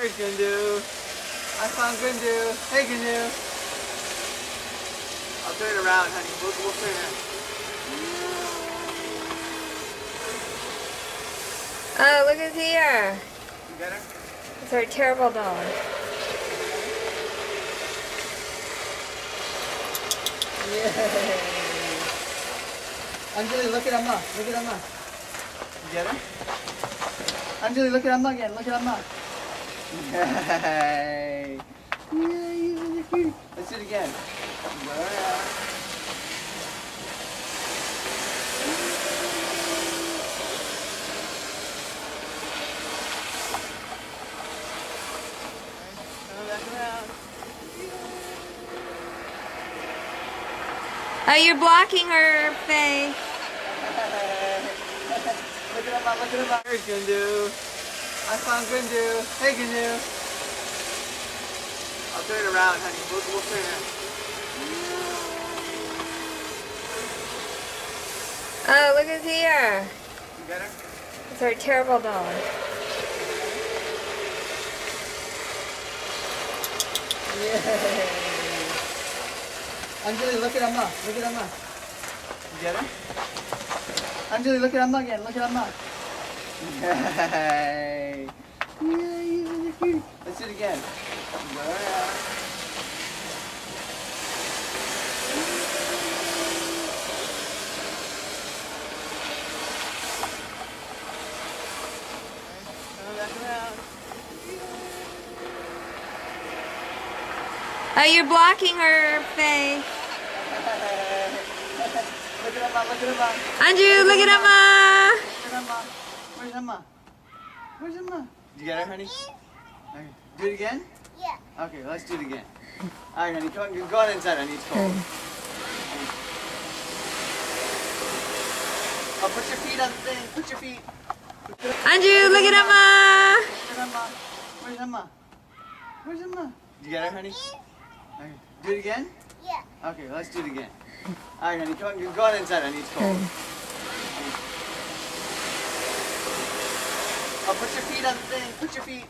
There's Gundu. I found Gundu. Hey, Gundu. I'll turn it around, honey. We'll turn it. Oh, look who's here. You got her? It's our terrible dog. Yay. Anjali, look at Amma. Look at Amma. You get her? Anjali, look at Amma again. Look at Amma. Yay. Yay, you're cute. Let's do it again. Yeah. Oh, you're blocking her, Faye. Look at Amma, look at Amma. There's Gundu. I found Gundu. Hey, Gundu. I'll turn it around, honey. We'll turn it. Oh, look who's here. You got her? It's our terrible dog. Yay. Anjali, look at Amma. Look at Amma. You get her? Anjali, look at Amma again. Look at Amma. Yay. Yay, you're cute. Let's do it again. Yeah. Oh, you're blocking her, Faye. Look at Amma, look at Amma. Andrew, look at Emma. Look at Amma. Where's Amma? Where's Amma? Did you get her, honey? Okay. Do it again? Yeah. Okay, let's do it again. All right, honey, go on inside, honey. It's cold. Oh, put your feet on the thing. Put your feet. Andrew, look at Emma. Where's Emma? Where's Emma? Where's Emma? Did you get her, honey? Okay. Do it again? Yeah. Okay, let's do it again. All right, honey, go on inside, honey. It's cold. Oh, put your feet on the thing. Put your feet.